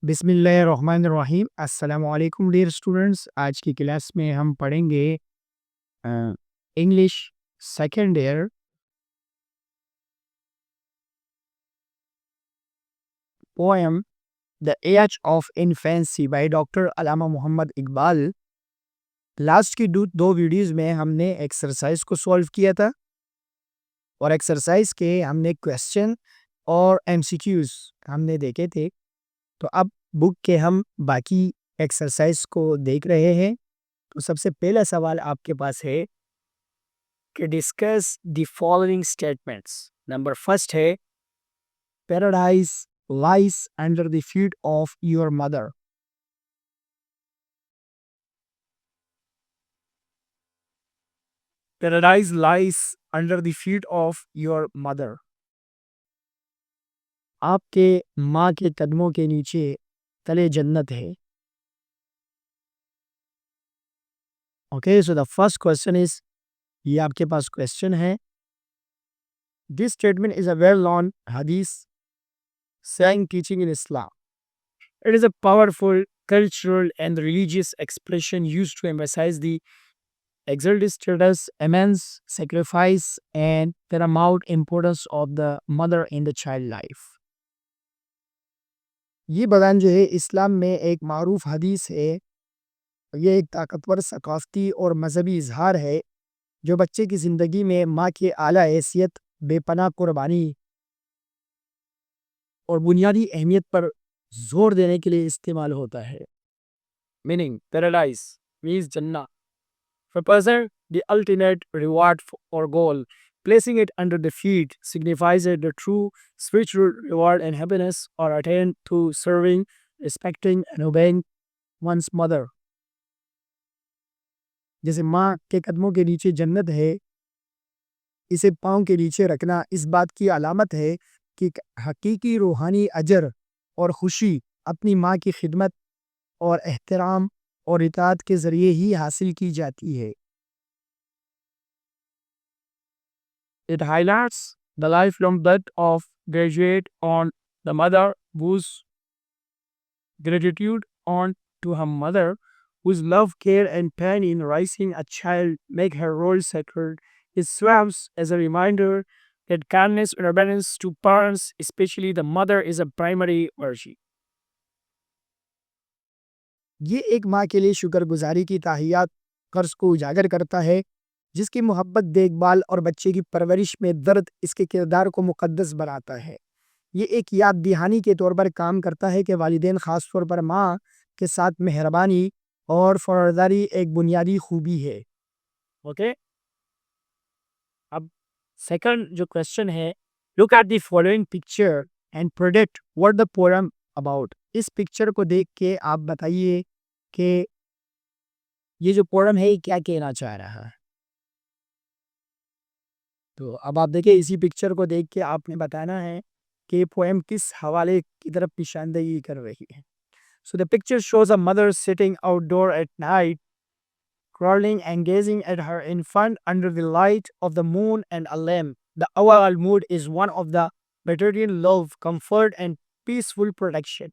बिस्मिल्लाहिर्रहमानिर्रहीम अस्सलामु अलैकुम डियर स्टूडेंट्स। आज की क्लास में हम पढ़ेंगे English second year poem the age of infancy by doctor Allama Muhammad Iqbal. Last की दो वीडियोस में हमने एक्सरसाइज को सॉल्व किया था और एक्सरसाइज के हमने क्वेश्चन और एमसीक्यूज हमने देखे थे। तो अब बुक के हम बाकी एक्सरसाइज को देख रहे हैं। तो सबसे पहला सवाल आपके पास है कि discuss the following statements. Number first है paradise lies under the feet of your mother. Paradise lies under the feet of your mother. आपके माँ के कदमों के नीचे तले जन्नत है। Okay, so the first question is, ये आपके पास क्वेश्चन है। This statement is a well known हदीस saying teaching in Islam. It is a powerful cultural and religious expression used to emphasize the exalted status, immense sacrifice, and paramount importance of the mother in the child life. ये बयान जो है इस्लाम में एक मारूफ हदीस है। ये एक ताकतवर सकाफती और मजहबी इजहार है जो बच्चे की ज़िंदगी में माँ की आला हैसियत, बेपनाह कुर्बानी और बुनियादी अहमियत पर जोर देने के लिए इस्तेमाल होता है। मीनिंग पैराडाइज मीन्स जन्नत for person the ultimate reward or goal. Placing it under the feet signifies that the true spiritual reward and happiness are attained through serving, respecting, and obeying one's mother. जैसे माँ के कदमों के नीचे जन्नत है, इसे पाँव के नीचे रखना इस बात की अलामत है कि हकीकी रूहानी अजर और खुशी अपनी माँ की खिदमत और एहतराम और इताअत के ज़रिए ही हासिल की जाती है। It highlights the lifelong debt of gratitude on the mother whose gratitude on to her mother whose love, care, and pain in raising a child make her role sacred. It serves as a reminder that kindness and obedience to parents, especially the mother, is a primary virtue. ये एक माँ के लिए शुक्रगुजारी की ताहियात कर्ज को उजागर करता है जिसकी मोहब्बत, देखभाल और बच्चे की परवरिश में दर्द इसके किरदार को मुकद्दस बनाता है। ये एक याद दहानी के तौर पर काम करता है कि वालिदैन ख़ास तौर पर माँ के साथ मेहरबानी और फ़र्ज़दारी एक बुनियादी खूबी है। ओके, अब सेकंड जो क्वेश्चन है, look at the following picture and predict what the poem about. इस पिक्चर को देख के आप बताइए कि ये जो पोएम है ये क्या कहना चाह रहा है। तो अब आप देखिए, इसी पिक्चर को देख के आपने बताना है कि ये पोएम किस हवाले की तरफ निशानदेही कर रही है। So the picture shows a mother sitting outdoor at night crawling and gazing at her infant under the light of the moon and a lamp. The overall mood is one of the material love, comfort, and peaceful prediction.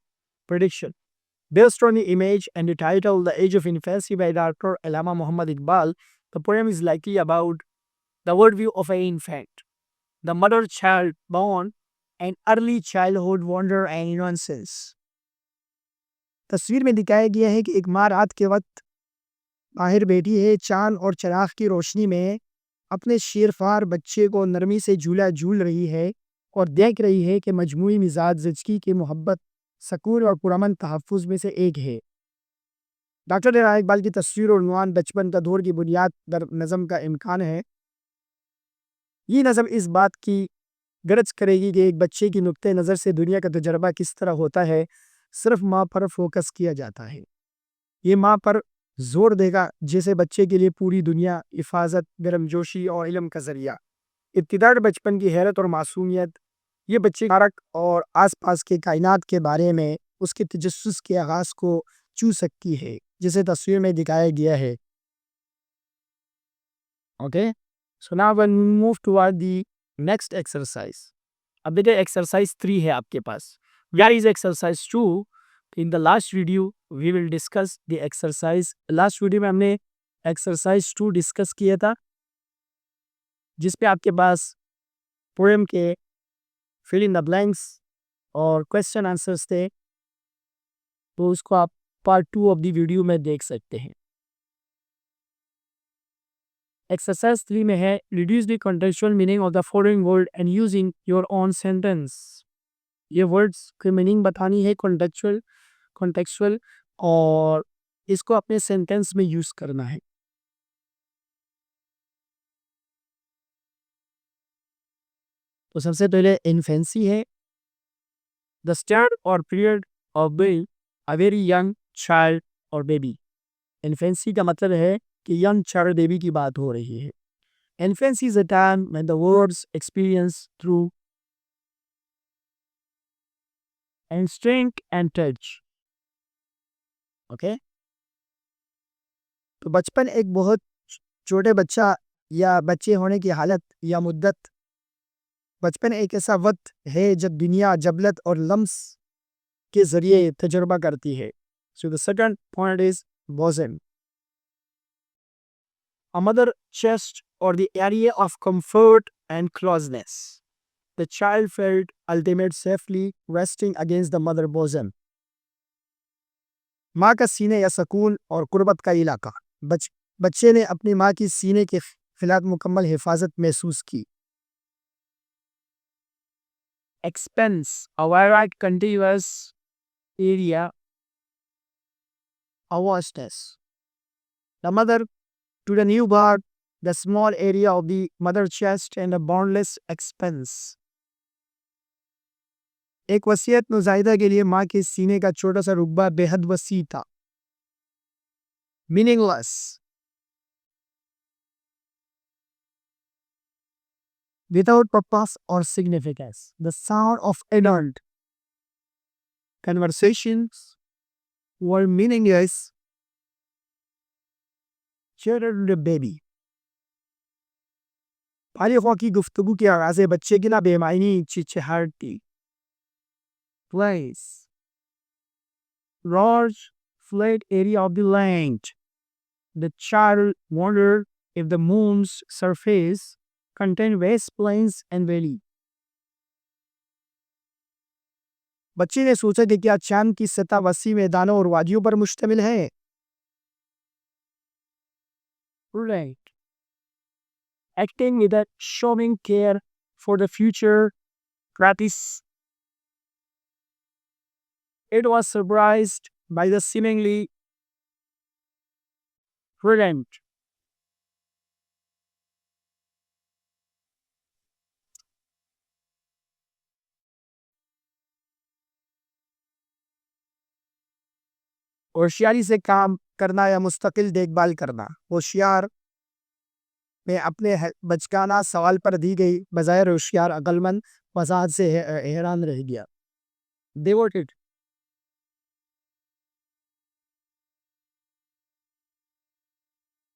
Based on the image and the title, The Age of Infancy by Dr. Alama Muhammad Iqbal, the poem is likely about the worldview of an infant, the mother-child bond, and early childhood wonder and innocence. तस्वीर में दिखाया गया है कि एक माँ रात के वक्त बाहर बैठी है, चांद और चिराग की रोशनी में अपने शेरफार बच्चे को नरमी से झूला झूल रही है और देख रही है कि मजमूई मिजाज ज़िंदगी की मोहब्बत, सकून और पुरअमन तहफ़्फ़ुज़ में से एक है। डॉक्टर अलामा इकबाल की तस्वीर और उन्वान बचपन का दौर की बुनियाद पर नज़म का इम्कान है। ये नज़म इस बात की गरज करेगी कि एक बच्चे की नुक्ते नज़र से दुनिया का तजर्बा किस तरह होता है, सिर्फ माँ पर फोकस किया जाता है। ये माँ पर जोर देगा जैसे बच्चे के लिए पूरी दुनिया हिफाजत, गर्मजोशी और इल्म का जरिया। इब्तिदाई बचपन की हैरत और मासूमियत ये बच्चे तारक और आसपास के कायनात के बारे में उसके तजस्सुस के आगाज़ को छू सकती है, जिसे तस्वीर में दिखाया गया है। Okay, so now we move toward the next exercise. अब देखिए एक्सरसाइज 3 है आपके पास। Where is exercise 2? In the last video, we will discuss the exercise. Last video में हमने exercise 2 डिस्कस किया था, जिस पे आपके पास पोएम के fill in the blanks और क्वेश्चन आंसर्स थे, तो उसको आप पार्ट 2 ऑफ द वीडियो में देख सकते हैं। एक्सरसाइज 3 में है reduce the contextual meaning of the following word and use in your own sentence. ये वर्ड्स की मीनिंग बतानी है कॉन्टेक्चुअल और इसको अपने सेंटेंस में यूज करना है। तो सबसे पहले इन्फेंसी है द स्टार्ट और period of being a very young child और बेबी। इन्फेंसी का मतलब है कि यंग चाइल्ड बेबी की बात हो रही है। Infancy is a time when the world's experience through instinct and touch. Okay? तो बचपन एक बहुत छोटे बच्चा या बच्चे होने की हालत या मुद्दत। बचपन एक ऐसा वक्त है जब दुनिया जबलत और लम्स के जरिए तजुर्बा करती है। So the second point is bosom. A mother chest or the area of comfort and closeness. The child felt ultimate safely resting against the mother bosom. माँ का सीने या सुकून और कुर्बत का इलाका। बच्चे ने अपनी माँ की सीने के खिलाफ मुकम्मल हिफाजत महसूस की। Expense, a wide contiguous area, a vastness. The mother to the newborn, the small area of the mother chest and a boundless expense. एक वसीयत मुजाहिदा के लिए माँ के सीने का छोटा सा रुकबा बेहद वसी था। Meaningless, without purpose or significance. The sound of adult conversations were meaningless. Children the baby. बालिगों की गुफ्तगू की आवाज़ें बच्चे की ना बेमायनी चिचिहाती। Place, large flat area of the land. The child wondered if the moon's surface contained vast plains and valley. बच्चे ने सोचा कि क्या चांद की सतह वसी मैदानों और वादियों पर मुश्तमिल है। Right. Acting with a showing care for the future practice. It was surprised by the seemingly brilliant. होशियारी से काम करना या मुस्तकिल देखभाल करना। होशियार में अपने बचकाना सवाल पर दी गई बजाय होशियार अकलमंद वजाहत से हैरान रह गया। Devoted,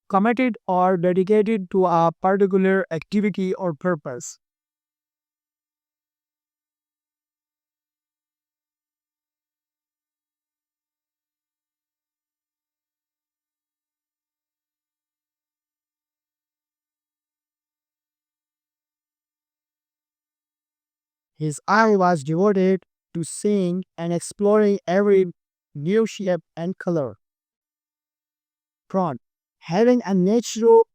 committed or dedicated to a particular activity or purpose. His eye was devoted to seeing and exploring every new shape and color. Prawn, having a natural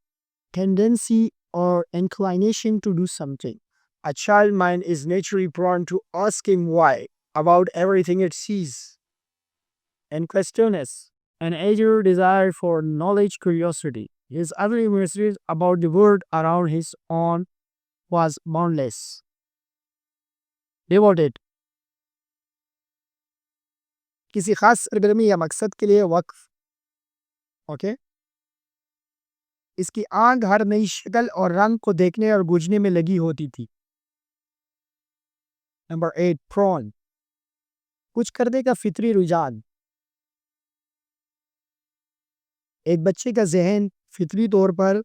tendency or inclination to do something. A child mind is naturally prone to asking why about everything it sees. And questioners, an eager desire for knowledge curiosity. His other mysteries about the world around his own was boundless. Devoted, किसी खास सरगर्मी या मकसद के लिए वक्फ। Okay, इसकी आंख हर नई शक्ल और रंग को देखने और बूझने में लगी होती थी। नंबर 8, प्रॉन, कुछ करने का फितरी रुझान। एक बच्चे का जहन फितरी तौर पर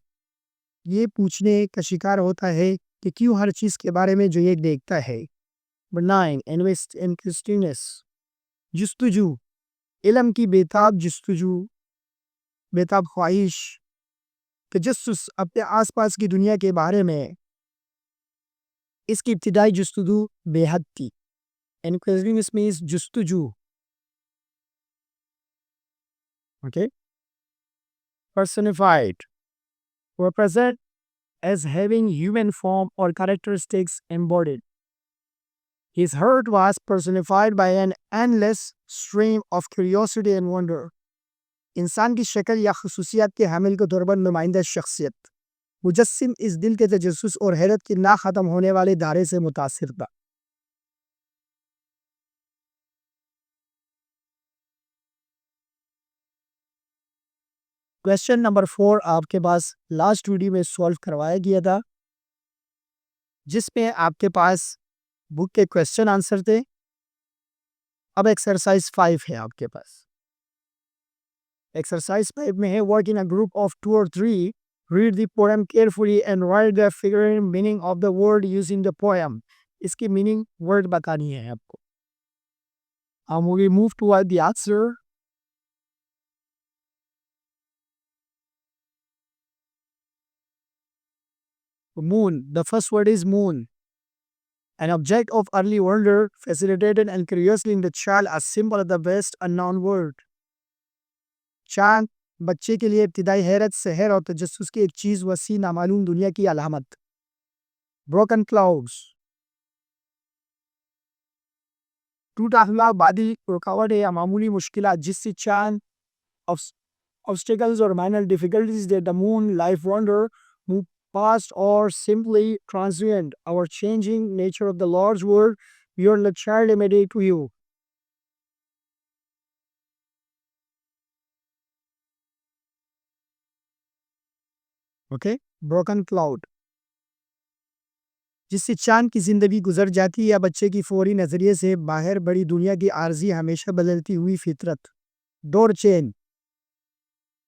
ये पूछने का शिकार होता है कि क्यों हर चीज़ के बारे में जो ये देखता है। नंबर 9, इन्वेस्ट इन क्रिस्टीनेस, जुस्तजू, इल्म की बेताब जस्तजू, बेताब ख्वाहिश, तजस्सुस अपने आसपास की दुनिया के बारे में, इसकी इब्तिदाई जस्तजू बेहद थी। Inquisitiveness means जस्तजू, okay? Personified, represent as having human form or characteristics embodied. His heart was personified by an endless stream of curiosity and wonder. इंसान की शक्ल या खसूसियात के हामिल के तौर पर नुमाइंदा शख्सियत मुजस्सिम इस दिल के तजस्सुस और हैरत के ना ख़त्म होने वाले धारे से मुतासिर था। क्वेश्चन नंबर 4 आपके पास लास्ट वीडियो में सॉल्व करवाया गया था, जिसमें आपके पास बुक के क्वेश्चन आंसर थे। अब एक्सरसाइज 5 है आपके पास। एक्सरसाइज 5 में है work in a group of 2 or 3, read the poem carefully and right the figure meaning of the word using the poem. इसकी मीनिंग वर्ड बतानी है आपको। We move toward the answer. Moon. The first word is moon. An object of early wonder, facilitated and curiously in the child, a symbol of the best unknown word. चांद बच्चे के लिए इब्तिदाई हैरत, सहर और तजस्सुस की एक चीज वसी नामालूम दुनिया की अलामत। ब्रोकन क्लाउड्स, टूटा हुआ बादल रुकावट है या मामूली मुश्किलात जिससे चांद obstacles or minor difficulties that the moon, life wonder, move past or simply transient, our changing nature of the Lord's word, beyond the child immediate to you. Okay? Broken cloud. जिससे चांद की जिंदगी गुजर जाती है या बच्चे की फौरी नजरिए से बाहर बड़ी दुनिया की आर्जी हमेशा बदलती हुई फितरत। डोर चेन,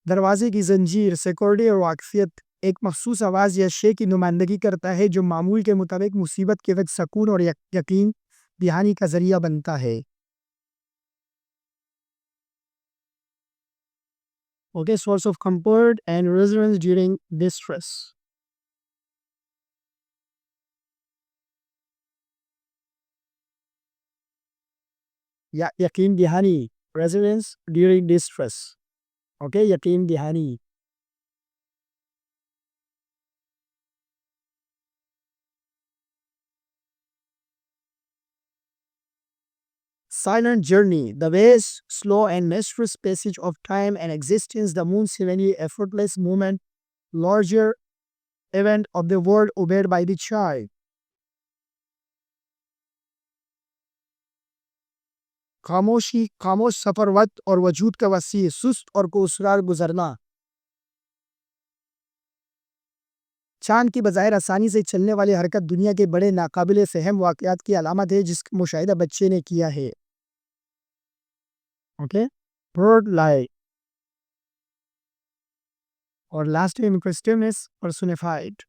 दरवाजे की जंजीर, सिक्योरिटी और वाकफियत एक मखसूस आवाज़ या शे की नुमाइंदगी करता है जो मामूल के मुताबिक मुसीबत के वक्त सकून और यकीन दहानी का जरिया बनता है। Okay, source of comfort and resonance during distress. या यकीन दहानी, रेजोनेंस ड्यूरिंग डिस्ट्रेस। ओके, यकीन दहानी। Silent journey, the vast, slow and mysterious passage of time and existence, the moon's seemingly effortless movement, larger event of the world obeyed by the child. खामोशी, खामोश सफर वक्त और वजूद का वसी सुस्त और कोसरार गुजरना। चांद की बज़ाहिर आसानी से चलने वाली हरकत दुनिया के बड़े नाकाबिले फ़हम वाक़यात की अलामत है जिसका मुशाहिदा बच्चे ने किया है। ओके, bird like और लास्ट में inquisitiveness personified,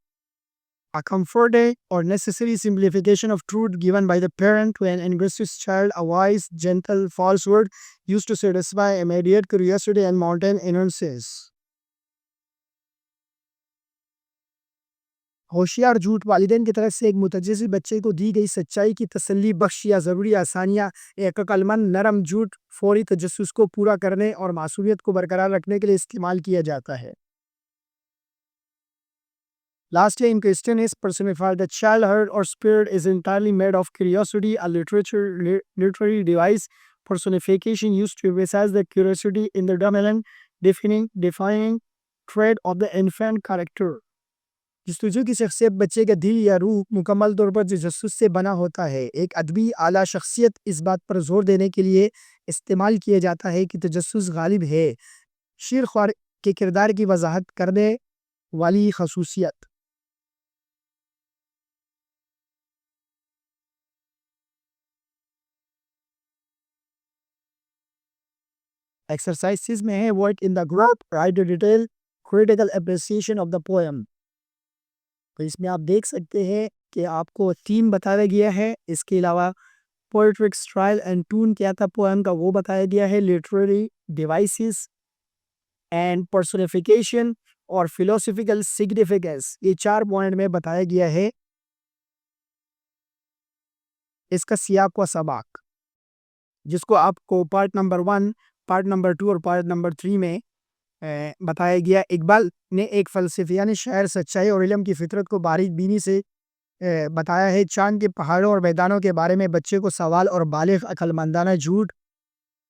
a comforting or necessary simplification of truth given by the parent to an anxious child, a wise, gentle false word used to satisfy immediate curiosity and mountain innocence. होशियार झूठ वालिदैन की तरफ से एक मुतजस्सिस बच्चे को दी गई सच्चाई की तसल्ली बख्श या ज़रूरी आसानियाँ, एक अक्लमंद नरम झूठ फौरी तजस्सुस को पूरा करने और मासूमियत को बरकरार रखने के लिए इस्तेमाल किया जाता है। Lastly, in question is personified. The child heart or spirit is entirely made of curiosity, a literary device. Personification used to emphasize the curiosity in the dominant, defining trait of the infant character. जस्तुजू की शख्सियत बच्चे का दिल या रूह मुकम्मल तौर पर तजस्सुस से बना होता है। एक अदबी आला शख्सियत इस बात पर जोर देने के लिए इस्तेमाल किया जाता है कि तजस्सुस गालिब है, शीर ख्वार के किरदार की वजाहत करने वाली खसूसियत। एक्सरसाइजेस में है work in the group, right the detail critical appreciation of the poem. तो इसमें आप देख सकते हैं कि आपको थीम बताया गया है, इसके अलावा पोएट्रिक स्टाइल एंड टून क्या था पोएम का वो बताया गया है। लिटरेरी डिवाइसेस एंड पर्सोनिफिकेशन और फिलोसॉफिकल सिग्निफिकेंस, ये 4 पॉइंट में बताया गया है इसका सियाक व सबाक, जिसको आपको पार्ट नंबर 1, पार्ट नंबर 2 और पार्ट नंबर 3 में बताया गया। इकबाल ने एक फ़लसफ़ियाने शायर सच्चाई और इल्म की फ़ितरत को बारीक बीनी से बताया है। चाँद के पहाड़ों और मैदानों के बारे में बच्चे को सवाल और बालिग़ अक़लमंदाना झूठ,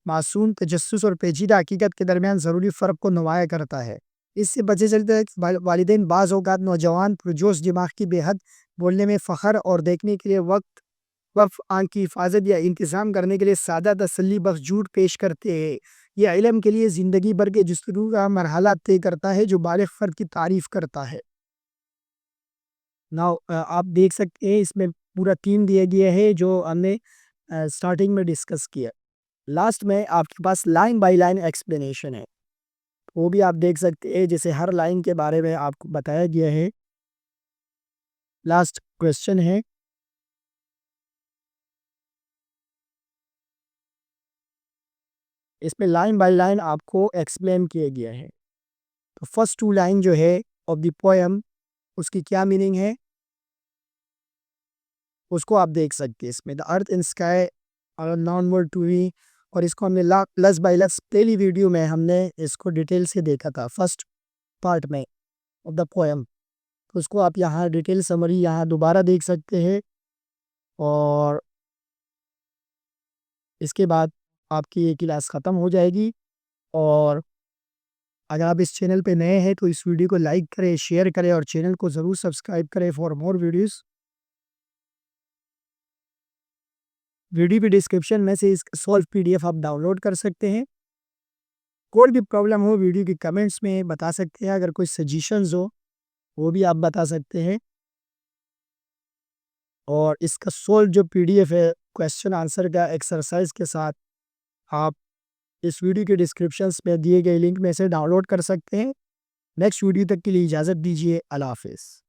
मासूम तजस्सुस और पेचीदा हकीकत के दरमियान ज़रूरी फ़र्क को नुमाया करता है। इससे पता चलता है कि वालिदैन बाज़ औक़ात नौजवान पुरजोश दिमाग की बेहद बोलने में फ़ख्र और देखने के लिए वक़्फ़ आँख की हिफाज़त या इंतज़ाम करने के लिए सादा तसल्ली बख्श झूठ पेश करते हैं। यह इल्म के लिए ज़िंदगी भर के जुस्तजू का मरहला तय करता है जो बालिग़ फ़र्द की तारीफ़ करता है। नाउ आप देख सकते हैं इसमें पूरा थीम दिया गया है जो हमने स्टार्टिंग में डिस्कस किया। लास्ट में आपके पास लाइन बाय लाइन एक्सप्लेनेशन है, वो भी आप देख सकते हैं, जैसे हर लाइन के बारे में आपको बताया गया है। लास्ट क्वेश्चन है, इसमें लाइन बाय लाइन आपको एक्सप्लेन किया गया है। तो फर्स्ट 2 लाइन जो है ऑफ द पोएम उसकी क्या मीनिंग है उसको आप देख सकते हैं इसमें। The earth in sky are known word to me, और इसको हमने लस बाय लस पहली वीडियो में हमने इसको डिटेल से देखा था फर्स्ट पार्ट में ऑफ द पोएम। तो उसको आप यहाँ डिटेल समरी यहाँ दोबारा देख सकते हैं। और इसके बाद आपकी ये क्लास ख़त्म हो जाएगी। और अगर आप इस चैनल पे नए हैं तो इस वीडियो को लाइक करें, शेयर करें और चैनल को ज़रूर सब्सक्राइब करें फॉर मोर वीडियोस। वीडियो की डिस्क्रिप्शन में से इसका सॉल्व पीडीएफ आप डाउनलोड कर सकते हैं। कोई भी प्रॉब्लम हो वीडियो के कमेंट्स में बता सकते हैं, अगर कोई सजेशंस हो वो भी आप बता सकते हैं। और इसका सॉल्व जो पीडीएफ है क्वेश्चन आंसर का एक्सरसाइज के साथ, आप इस वीडियो के डिस्क्रिप्शंस में दिए गए लिंक में से डाउनलोड कर सकते हैं। नेक्स्ट वीडियो तक के लिए इजाज़त दीजिए। अल्लाह हाफ़िज़।